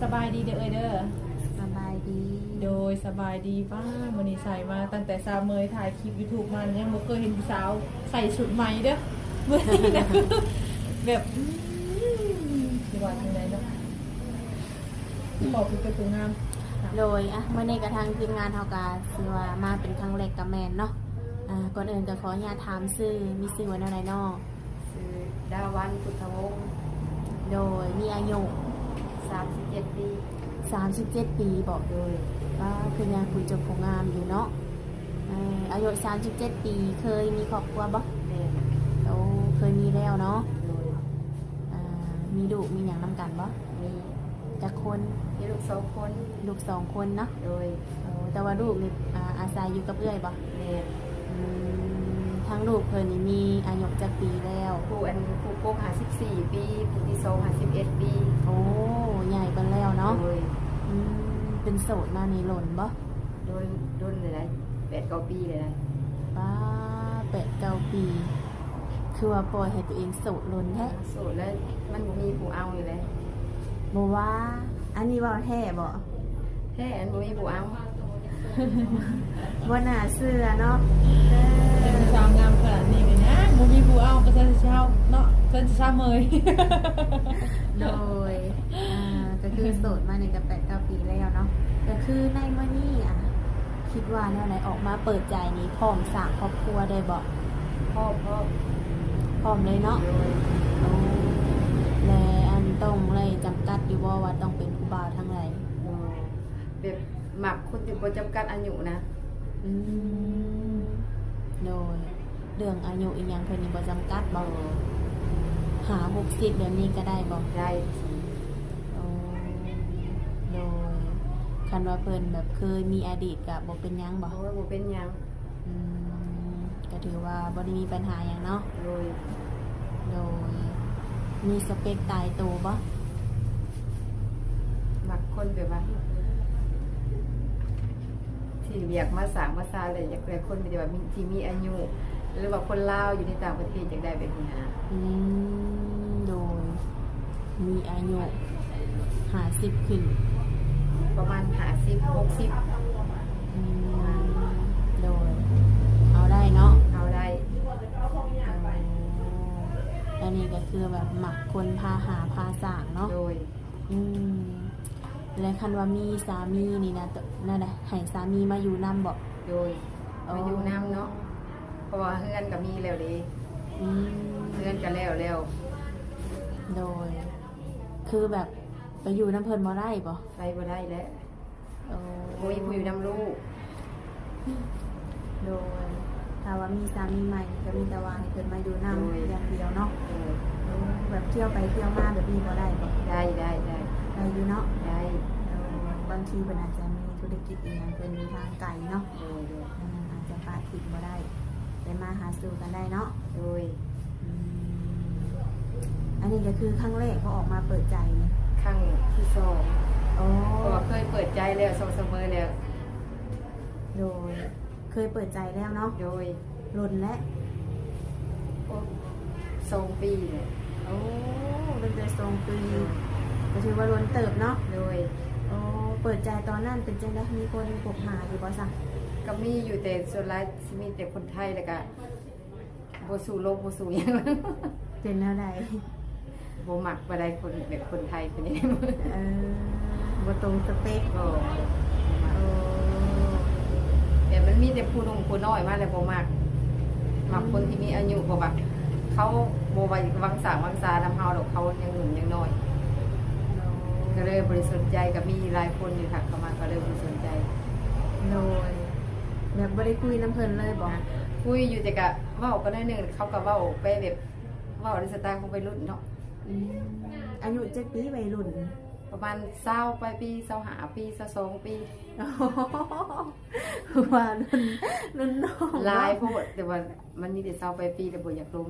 สบายดีเด้อเด้อสบายดีโดยสบายดีป้าวันนี้ใส่มาตั้งแต่สาวเมยถ่ายคลิป YouTube มายังบ่เคยเห็นผู้สาวใส่ชุดใหม่เด้อเมื่อนี้นะแบบสิว่าทางไหนเนาะขอบคุณกระตุ้งงาม โดยเมื่อนี้กระทางทีมงานเฮากาสิว่ามาเป็นครั้งแรกกับแมนเนาะก่อนอื่นก็ขออนุญาตถามชื่อมีชื่อว่าอะไรเนาะชื่อดาวันพุทธวงศ์โดยมีอายุ37 ปี37 ปีบอกเลยว่าคือยังคุยจบผู้งามอยู่เนาะอายุ37 ปีเคยมีครอบครัวบ่แม่โอ้เคยมีแล้วเนาะโดยมีลูกมีหยังนำกันบ่มีจักคนมีลูก2 คนลูก2 คนเนาะโดยแต่ว่าลูกนี่อาศัยอยู่กับเอื้อยบ่แม่ทั้งลูกเพิ่นนี่มีอายุจักปีแล้วผู้โกง54 ปีผู้ที่2 51 ปีโอ้ใหญ่กันแล้วเนาะโดยเป็นโสดมานี่หล่นบ่โดนเลยนะ8-9 ปีเลยนะป้า8-9 ปีคือว่าปล่อยให้ตัวเองโสดหล่นแท้โสดแล้วมันบ่มีผู้เอาอยู่เลยบ่ว่าอันนี้ว่าแท้บ่แท้อันบ่มีผู้เอาบ่น่าเชื่อเนาะเป็นผู้สาวงามขนาดนี้เลยนะบ่มีผู้เอาก็จะเช้าเนาะเพิ่นสาวเมย โดยก็คือโสดมา1 กับ 8-9 ปีแล้วเนาะก็คือในมื้อนี้คิดว่าแนวไหนออกมาเปิดใจนี้พร้อมสร้างครอบครัวได้บ่พร้อมเลยเนาะและอันต้องเลยจำกัดอยู่บ่ว่าต้องเป็นผู้บ่าวทั้งหลายแบบหมักคนที่บ่จำกัดอายุนะโดยเรื่องอายุอีหยังเพิ่นนี่บ่จำกัดบ่หา60เดี๋ยวนี้ก็ได้บ่ได้โดยคันว่าเพิ่นแบบเคยมีอดีตก็บ่เป็นหยังบ่บ่เป็นหยังก็ถือว่าบ่ได้มีปัญหาหยังเนาะโดยมีสเปคตายตัวบ่มักคนแบบว่าที่อยากมาสร้างมาซาเลยอยากได้คนแบบว่าที่มีอายุหรือว่าคนลาวอยู่ในต่างประเทศอยากได้แบบนี้ฮะโดยมีอายุ50ขึ้นประมาณ50-60โดยเอาได้เนาะเอาได้อันนี้ก็คือแบบหมักคนพาหาพาสร้างเนาะโดยและคันว่ามีสามีนี่นะนั่นแหละให้สามีมาอยู่นำบ่โดยมาอยู่นำเนาะเพราะว่าเฮือนก็มีแล้วเด้เฮือนก็แล้วโดยคือแบบไปอยู่น้ำเพิ่นบ่ได้บ่ไปบ่ได้แล้วโอ้ยผู้อยู่นำลูกโดยถ้าว่ามีสามีใหม่ก็มีแต่ว่าให้เพิ่นมาอยู่นำอย่างเดียวเนาะแบบเที่ยวไปเที่ยวมาแบบนี้บ่ได้บ่ได้อยู่เนาะได้บางทีเพิ่นอาจจะมีธุรกิจอีหยังเพิ่นมีทางไกลเนาะอาจจะปะทิดบ่ได้แต่มาหาสู่กันได้เนาะโดยอันนี้ก็คือครั้งแรกพอออกมาเปิดใจครั้งที่2เพราะว่าเคยเปิดใจแล้ว2 เสมอแล้วโดยเคยเปิดใจแล้วเนาะโดยรุ่นและ2 ปีเลยเป็นแต่2 ปีก็ถือว่ารุ่นเติบเนาะโดยเปิดใจตอนนั้นเป็นจังได๋มีคนคบหาอยู่บ่ซะก็มีอยู่แต่ส่วนหลายสิมีแต่คนไทยแล้วก็บ่สู่โลกบ่สู่หยังเป็นแนวใดบ่มักบ่ได้คนแบบคนไทยเป็นจังได๋บ่ตรงสเปคแต่มันมีแต่ผู้น้อยมาแล้วบ่มักคนที่มีอายุบ่ว่าเขาบ่ไว้วังสานำเฮาดอกเขายังหนุ่มยังน้อยก็เลยบริสุทธิ์ใจกับมีหลายคนอยู่ค่ะเข้ามาก็เลยบริสุทธิ์ใจโดยแบบบ่ได้คุยน้ำเพิ่นเลยบ่คุยอยู่แต่ก็เว้ากันได้นึงเขาก็เว้าไปแบบเว้าในสไตล์ของวัยรุ่นเนาะอายุจักปีวัยรุ่นประมาณ20 ปลายปี25 ปี22 ปีว่ารุ่นน้องหลายโพดแต่ว่ามันมีแต่20 ปลายปีแต่บ่อยากลง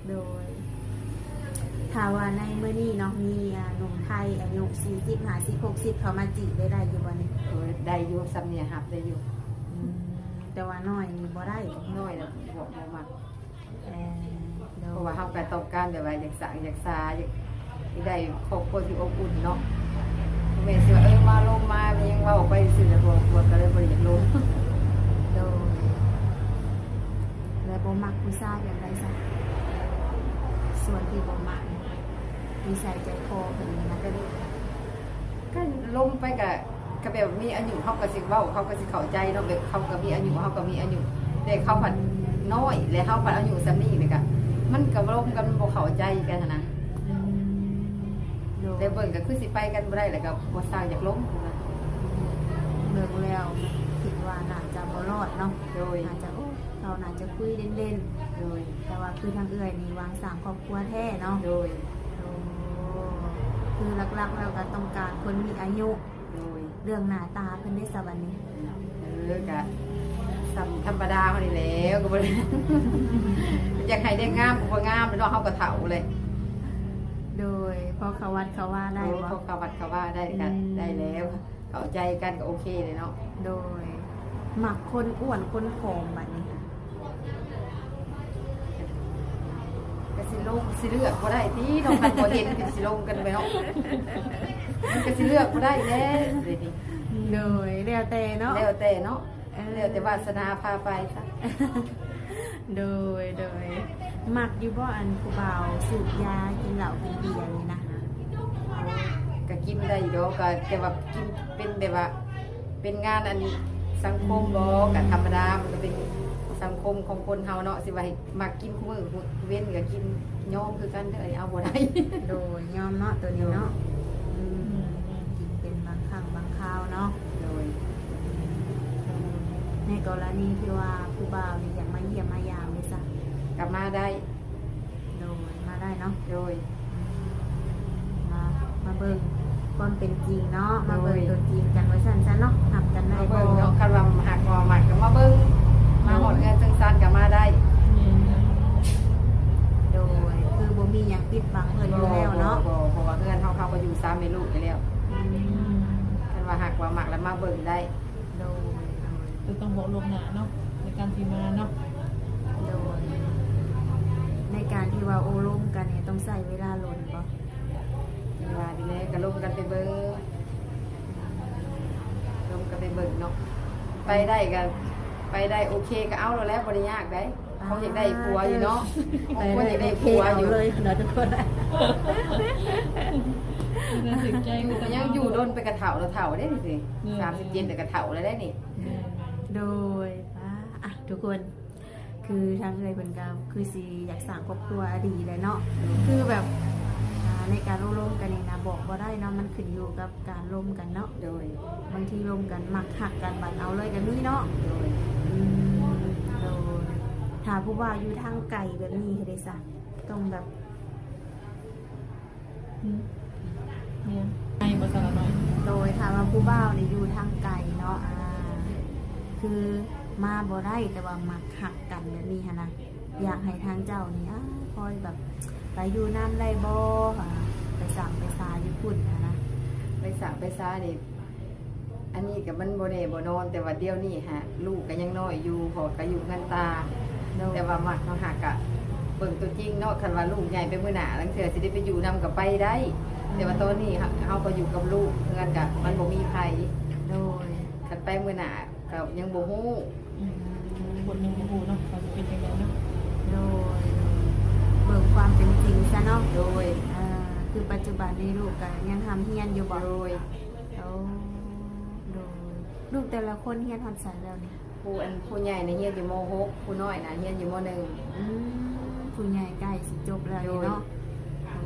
โดยถ้าว่าในมื้อนี้เนาะมีหนุ่มไทยอายุ40 50 60เขามาจีบได้อยู่บ่นี่ได้อยู่สำเนียงรับได้อยู่แต่ว่าน้อยนี่บ่ได้น้อยแล้วบ่มักเพราะว่าเฮาก็ต้องการแบบว่าอยากสร้างอยากซาอยาก ที่ได้ครอบครัวที่อบอุ่นเนาะแม่สิว่ามาลงมายังว่าออกไปสื่อแล้วบ่ก็เลยบ่อยากลง โดยแล้วบ่มักผู้ชายแบบไรซะส่วนที่บ่มักนิสัยใจคอเพิ่นนี่นะ ก็ลงไปก็แบบมีอายุเขาก็สิเว้าเขาก็สิเข้าใจเนาะแบบเขาก็มีอายุเขาก็มีอายุแต่เขาผัดน้อยและเขาผัดอายุซ้ำนี่เลยก็มันก็ลงกันบ่เข้าใจกันนะ โดย แต่เบิ่งก็คือสิไปกันบ่ได้แล้วก็บ่สร้างอยากล้มนะ เลิกแล้วคิดว่าน่าจะบ่รอดเนาะ โดย น่าจะเราน่าจะคุยเล่น โดย ๆแต่ว่าคือทางเอื้อยนี่วางสร้างครอบครัวแท้เนาะ โดย โอ้คือหลักๆแล้วก็ต้องการคนมีอายุ โดย เรื่องหน้าตาเพิ่นได้สวัสดี ก็สำธรรมดาเขานี่แล้วก็บ่ได้ อยากให้ได้งามก็บ่งามแล้วเนาะเฮาก็เฒ่าเลย โดยพอเขาวัดเขาว่าได้บ่ เขาเข้าวัดเข้าว่าได้กันได้แล้วเข้าใจกันก็โอเคเลยเนาะ โดยหมักคนอ้วนคนผอมบัดนี้ ก็สิลงสิเลือกบ่ได้ที่น้องกันบ่เห็นก็สิลงกันไปเนาะมันก็สิเลือกบ่ได้แน่เดี๋ยวนี้ โดยแล้วแต่เนาะ แล้วแต่เนาะแล้วแต่วาสนาพาไปซะ โดยหมักอยู่บ่อันผู้บ่าวสูบยากินเหล้ากินเบียร์นี่นะ ก็กินได้ดอกก็แต่ว่ากินเป็นแบบว่า เป็นงานอันสังคมบ่ก็ธรรมดามันก็เป็นสังคมของคนเฮาเนาะสิว่าให้มักกินคู่มื้อเว้นก็กินยอมคือกันเด้อเอาบ่ได้ โดยยอมเนาะตัวนี้เนาะอืมกินเป็นบางครั้งบางคราวเนาะ โดย ในกรณีที่ว่าผู้บ่าวนี่อยากมาเยี่ยมมายามนี่ซะ กลับมาได้ โดยมาได้เนาะ โดย มาเบิ่งความเป็นจริงเนาะมาเบิ่งตัวจริงกันว่าซั่นซะเนาะหักกันได้ มา บ่ เบิ่งเนาะคันว่าหักว่ามักก็มาเบิ่งมาหอดงานจังซั่นก็มาได้ โดยคือบ่มีหยังปิดบังเพิ่นอยู่แล้วเนาะ บ่เพราะว่าเฮือนเฮาก็อยู่3แม่ลูกอยู่แล้ว อืม คันว่าหักว่ามักแล้วมาเบิ่งได้ โดย คือต้องบอกลวงหน้าเนาะในการที่มาเนาะ โดยในการที่ว่าโอ้ร่วมกันเนี่ยต้องใช้เวลาล้นบ่ ว่าดีแล้วก็ลงกันไปเบิ่งลงกันไปเบิ่งเนาะไปได้ก็ไปได้โอเคก็เอาแล้วบ่ได้ยากได้เขาอยากได้ผัวอยู่เนาะบางคนอยากได้ผัวอยู่ เลยเนาะทุกคน น่าสนใจ อยู่ก็ยังอยู่โดนไปกระเถาแล้วเถาได้นี่สิ อืม 37แต่กระเถาแล้วได้นี่ โดยทุกคนคือทางเอ่ยเพิ่นก็คือสิอยากสร้างครอบครัวดีเลยเนาะคือแบบในการร่วมกันนี่นะบอกบ่ได้เนาะมันขึ้นอยู่กับการร่วมกันเนาะ โดย บางทีร่วมกันมักหักกันบัดเอาเลยกันนี่เนาะ โดย โดยถ้าผู้ว่าอยู่ทางไกลแบบนี้เฮ็ดได้ซะต้องแบบ เนี่ยให้มาสารหน่อย โดยถ้าว่าผู้บ่าวนี่อยู่ทางไกลเนาะคือมาบ่ได้แต่ว่ามักหักกันแบบนี้หันนะอยากให้ทางเจ้านี่คอยแบบไปอยู่น้ำได้บ่ไปสั่งไปซาอยู่พุ่นนะ ไปสักไปซ่านี่อันนี้ก็มันบ่แน่บ่นอนแต่ว่าเดี๋ยวนี้ฮะลูกก็ยังน้อยอยู่พอก็อยู่กันตา แต่ว่ามักเนาะหักอะเบิ่งตัวจริงเนาะคันว่าลูกใหญ่ไปมื้อหน้าลังเทื่อสิได้ไปอยู่นำกับไปได้ แต่ว่าตอนนี้เฮาก็อยู่กับลูกเพื่อนก็มันบ่มีไผ โดย คันไปมื้อหน้าก็ยังบ่ฮู้ คนยังโหเนาะเขาจะเป็นยังไงเนาะ โดยเบิ่งความเป็นจริงซะเนาะ โดย คือปัจจุบันนี้ลูกก็ยังทำเฮียนอยู่บ่ โดย โอ้โดยลูกแต่ละคนเฮียนฮอดไสแล้วนี่ ผู้ใหญ่ในะเฮียนอยู่ม .6 ผู้น้อยน่ะเฮียนอยู่ม ผู้ใหญ่ใกล้สิจบแล้วนี่เนาะโอ้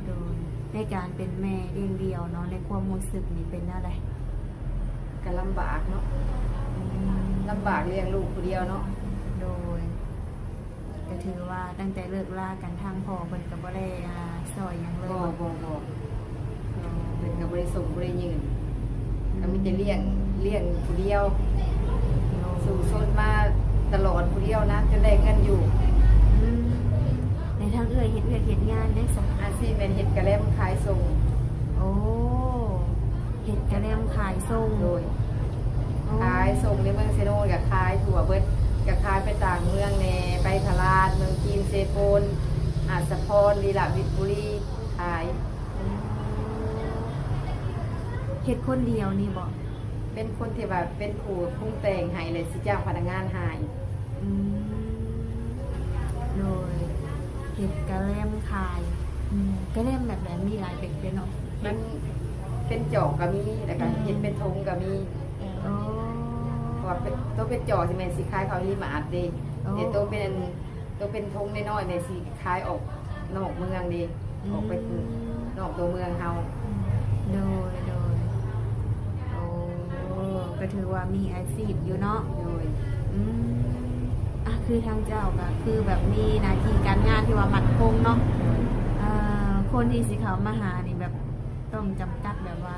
โดยในการเป็นแม่เลี้ยงเดียวเนาะในความรู้สึกนี่เป็นอะไร .1 ก็ลำบากเนาะลำบากเลี้ยงลูกผู้เดียวเนาะ โดยก็ถือว่าตั้งแต่เลิกลากันทางพ่อเพิ่นก็บ่ได้ซอยหยังเลย บ่เพิ่นก็บ่ได้ส่งบ่ได้ยืนก็มีแต่เลี้ยงผู้เดียวสู่ซนมาตลอดผู้เดียวนะจนได้เงินอยู่ ในทางเอื้อยเฮ็ดเวียกเฮ็ดงานได้สัก อาชีพเป็นเฮ็ดกระแลมขายส่ง โอ้เฮ็ดกระแลมขายส่ง โดยขายส่งในเมืองเซโนกับขายถั่วเบิดกับขายไปต่างเมืองแน่ไปพลาดเมืองจีนเซโปนอาสะพรลีลาวิทบุรีขาย ฮ็ดคนเดียวนี่บ่ เป็นคนที่ว่าเป็นผู้ปรุงแต่งให้เลยสิจ้างพนักงานให้ อืมโดยเฮ็ดกะแลมขายกะแลมแบบไหนมีหลายแบบเด้เนาะ มันเป็นจอกก็มีแล้วก็เฮ็ดเป็นธงก็มี อ๋อ เพราะว่าเป็นตัวเป็นจอกสิแม่นสิขายเขารีมาร์ทเด้ อ๋อ แต่ตัวเป็นธงน้อยๆแม่นสิขายออกนอกเมืองเด้ออกไปนอกตัวเมืองเฮา โดยโอ้ก็ถือว่ามีอาชีพอยู่เนาะ โดย อืมคือทางเจ้าก็คือแบบมีหน้าที่การงานที่ว่ามั่นคงเนาะคนที่สิเขามาหานี่แบบต้องจำกัดแบบว่า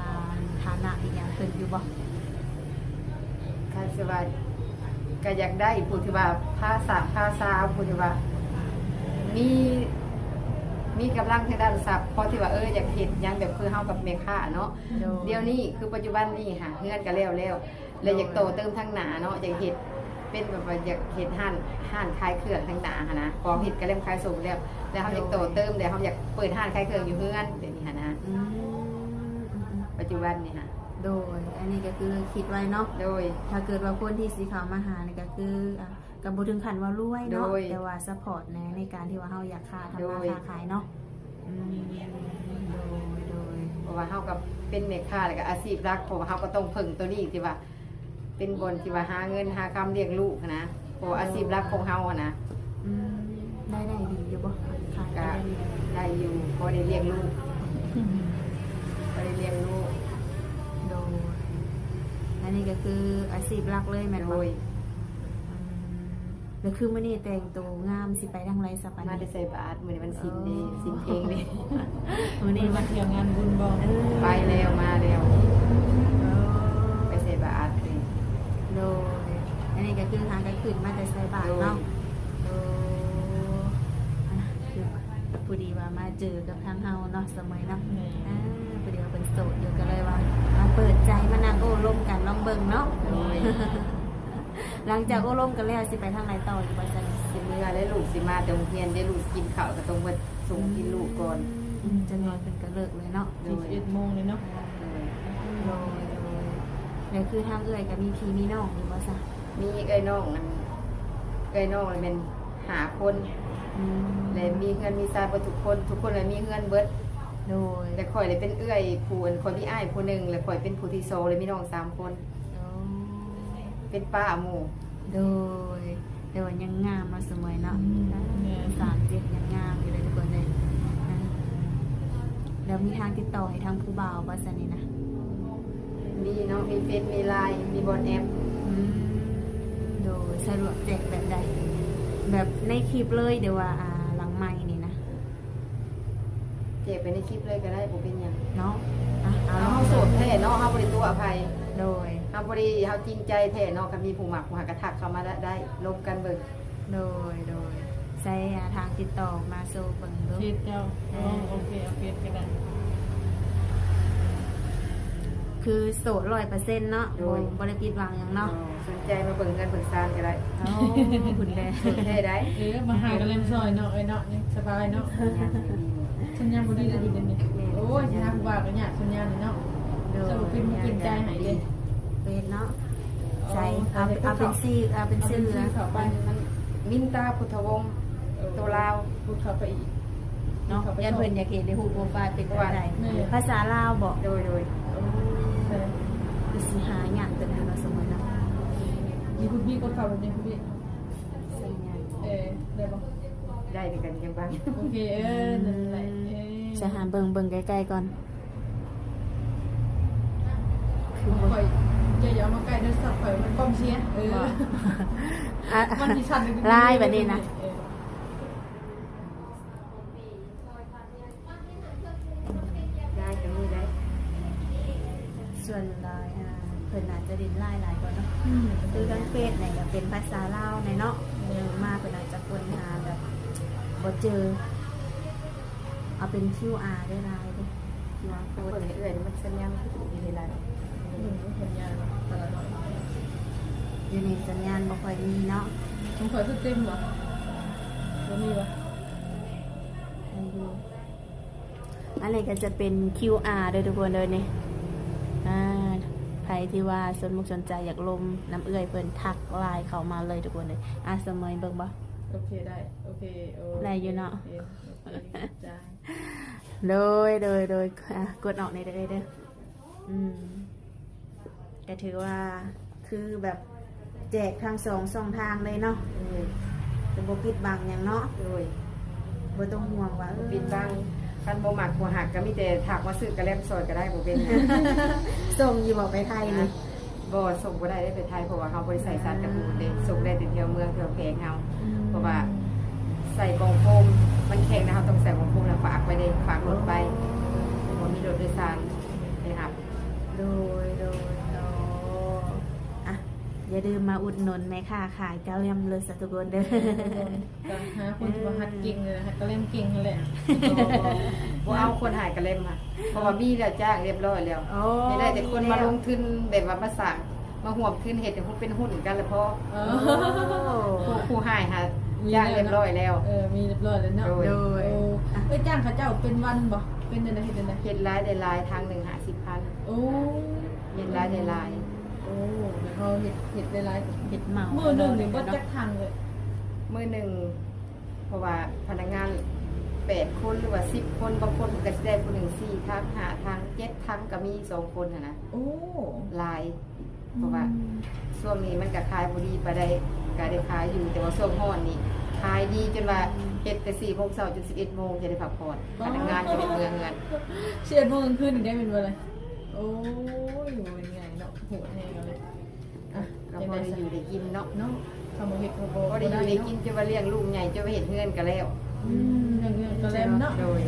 ฐานะอีกอย่างเพิ่นอยู่บ่ คันสิว่าก็อยากได้ผู้ที่ว่าภาษาผู้ที่ว่ามีกำลังทางด้านทรัพย์เพราะที่ว่าอยากเฮ็ดหยังแบบคือเฮากับแม่ค้าเนาะ เดี๋ยวนี้คือปัจจุบันนี่หาเฮือนก็แล้วเลยอยากโตเติมทั้งหนาเนาะอยากเฮ็ดเป็นแบบว่าอยากเฮ็ดห้านขายเครื่องทั้งหนาหั่นนะพอเฮ็ดก็เริ่มขายส่งแล้วเฮาอยากโตเติมแล้วเฮาอยากเปิดห้านขายเครื่องอยู่เฮือนเดี๋ยวนี้หั่นนะ อืม ปัจจุบันนี่ค่ะ โดยอันนี้ก็คือคิดไว้เนาะ โดย ถ้าเกิดว่าคนที่สีขาวมาหานี่ก็คือกับบ่ถึงขั้นว่ารวยเนาะ โดย แต่ว่าซัพพอร์ตในการที่ว่าเฮาอยากค้าทำ โด มาย ค้าขายเนาะอืมโดย เพราะว่าเฮากับเป็นแม่ค้าแล้วก็อาชีพหลักเพราะว่าเฮาก็ต้องพึ่งตัวนี้ที่ว่า เป็นบนที่ว่าหาเงินหาคำเลี้ยงลูกนะเพราะว่าอาชีพหลักของเฮาอะนะ อืมได้ดีอยู่บ่ขาย ก็ ได้ดี ได้อยู่พอได้เลี้ยงลูกพอได้เลี้ยงลูก โดยอันนี้ก็คืออาชีพหลักเลยแม่น โด บ่ ย แล้วคือมื้อนี้แต่งตัวงามสิไปทางไรสัปปะ มาได้ นี้ ใส่บาตรมื้อนี้มันสิ้นเด้สิ้นเพลงเด้ มื้อนี้ นี่ วั มาน เที่ยวงานบุญบ่ ไปแล้วมาแล้วไปใส่บาตรเลย โดยอันนี้ก็คือหางกันขึ้นมาแต่ใส่บาทเนาะโดคือพอดีว่ามาเจอกับทางเฮาเนาะสมัยเนาะพอดีว่าเป็นโสดอยู่ก็เลยว่ามาเปิดใจมานั่งโอ้ร่มกันลองเบิ่งเนาะ หลังจากโอ้ร่มกันแล้วสิไปทางไหนต่ออยู่บ่ซั่น สิเมื่อได้ลูกสิมาแต่โรงเรียนได้ลูกกินข้าวก็ต้องมาส่งกินลูกก่อน จะนอนเป็นก็เลิกเลยเนาะ 11 โมงเลยเนาะ โดยแล้วคือทางเอื้อยก็มีพี่มีน้องอยู่บ่ซะ มีไอ้น้องนั่นไอ้น้องมันเป็นหาคน อืม เลยมีเงินมีทรายเบิดทุกคนเลยมีเงินเบิด โดย แต่ข่อยเลยเป็นเอื้อยผู้อันคนที่อ้ายผู้หนึงแล้วข่อยเป็นผู้ที่โซเลยมีน้อง3คน เป็นป้าหมู่ โดยแต่ว่ายังงามมาเสมอเนาะ37ยังงามอยู่เลยทุกคนเลยนะแล้วมีทางติดต่อให้ทางผู้บ่าวบ่ซั่นนี่นะ มีเนาะมีเฟซมีไลน์มีบอลแอป โดยสะดวกแจกแบบใดแบบในคลิปเลยเดี๋ยวว่าหลังไมค์นี่นะ เจ็บไปในคลิปเลยก็ได้บ่เป็นหยัง เนาะเอา เฮาโสดแท้เนาะเฮาบ่ได้ตัวอภัย โดย เฮาบ่ได้เฮาจริงใจแท้เนาะก็มีผู้มักผู้หากระทักเข้ามาได้ลบกันเบิ่ง โดยใช้ทางติดต่อมาโซเบิ่งดู เฟซเจ้าโอเคเอาเฟซก็ได้ คือโสด100%เนาะบ่ได้ผิดหวังหยังเนาะ สนใจมาเบิ่งกันเบิ่งซานก็ได้ โอ้คุณแม่ สนใจได้ มาหากันเล่นซอยเนาะเนาะนี่สบายเนาะสัญญาณบ่ดีเลยดีเดี๋ยวนี้โอ้ยทางว่าก็ยากสัญญาณเนาะสรุปเป็นกินใจหายเลย เป็นเนาะใส่เอาเป็นชื่อ เข้าไป มันมินตาพุทธวงศ์ตัวลาว พูดเข้าไปอีก เนาะยันเพิ่นอยากเห็นในรูปโปรไฟล์เป็นแบบใดภาษาลาวบอก โดย คือสิหาหยังเป็นเนาะสมมุติเนาะ มีคุณพี่ก็เข้าแบบนี้คุณพี่ สัญญาณ ได้บ่ ได้ด้วยกันยังบ้าง โอเคนั่นแหละ จะหาเบิ่งใกล้ๆก่อน คือข่อยอย่ามาใกล้เด้อสับข่อยมันก้มเชียมันสิชัน ลายแบบนี้นะ ได้ก็มีได้ ส่วนลายเพิ่นอาจจะดินลายหลายกว่าเนาะคือทั้งเฟซเนี่ยก็เป็นภาษาลาวในเนาะมาเพิ่นอาจจะค้นหาแบบบ่เจอเอาเป็น QR ได้ลายเด้ QR ตัว code เอื่อยมันสัญญาณคือมีเวลา สัญญาณแต่ละหน่อย อยู่ในสัญญาณบ่ค่อยมีเนาะ ต้องข่อยคือเต็มบ่บ่มีบ่ อันนี้ก็จะเป็น QR เด้อทุกคนเด้อนี่ รที่ว่าสนมุกสนใจอยากลมน้ำเอื้อยเพิ่นทักไลน์เข้ามาเลยทุกคนเลยเสมอเบิ่งบ่ โอเคได้โอเคโ ได้อยู่เนาะ โอเคจ้า โดยกดออกในเด้อเด้อก็ถือว่าคือแบบแจกทาง2 ช่องทางเลยเนาะจะบ่ปิดบังหยังเนาะ โดย บ่ต้องห่วงว่า ปิดบังคันบ่มักบ่หักก็มีแต่ถักมาซื้อกระเล่มซอยก็ได้บ่เป็นหยัง ส่งอยู่บ่ไปไทยนี่ บ่ส่งบ่ได้ได้ไปไทยเพราะว่าเขาบ่ได้ใส่สารกันบูดเด้ส่งได้แต่เที่ยวเมืองเที่ยวแพงเฮาเพราะว่าใส่กล่องโฟมมันแข็งนะครับต้องใส่กล่องโฟมแล้วฝากไว้เด้ฝากรถไปบ่มีรถโดยสารนะครับ โดยอ่ะอย่าลืมมาอุดหนุนแม่ค้าขายกะเหรี่ยมเลยสักทุกคนเด้อ ก็หาคนที่ว่าหัดเก่งเลยนะหัดก็เล่มเก่งนั่นแหละ บ่เอาคนหายกระเล่มค่ะเพราะว่ามีแล้วจ้างเรียบร้อยแล้ว โอ้ ไม่ได้แต่คนมาลงทุนแบบว่ามาสั่งมาห่วมทุนเฮ็ดให้เป็นหุ้นกันแล้วพอ เอ ผู้หายค่ะจ้างเรียบร้อยแล้ว มีเรียบร้อยแล้วเนาะ โดย จ้างเขาเจ้าเป็นวันบ่เป็นเดือนไหนเดือนไหน เฮ็ดรายได้รายทางหนึ่ง50,000 โอ้ เฮ็ดรายได้ราย โอ้เขาเห็ดได้หลาย เห็ดเหมา มือหนึ่งนี่บ่จักทันเลย มื้อหนึ่งเพราะว่าพนักงาน8 คนหรือว่า10 คนบางคนก็สิได้ผู้หนึ่ง4ทั้ง5ทั้ง7ทั้งก็มี2คนน่ะนะ โอ้ ลาย เพราะว่าช่วงนี้มันก็ขายบ่ดีไปได้ก็ได้ขายอยู่แต่ว่าช่วงร้อนนี่ขายดีจนว่าเฮ็ดแต่4 โมงเช้าจน11 โมงจะได้พักผ่อนพนักงานก็เป็นเมืองเงิน เชียร์โมงคืนนี่ได้เป็นวันอะไรโอ้ยเป็นไงเนาะโหดแห้งเลยอ่ะ ก็พอได้อยู่ได้กินเนาะ เนาะทำมาเห็ดโบ พอได้อยู่ได้กินจะมาเลี้ยงลูกใหญ่จะมาเห็นเงินกันแล้ว อย่างเงี้ยก็เล่มเนาะ โดย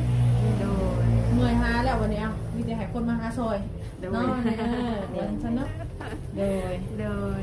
เมื่อยหาแล้ววันนี้อ่ะมีแต่ให้คนมาหาซอย โดย เนาะวันฉันเนาะโดย โดย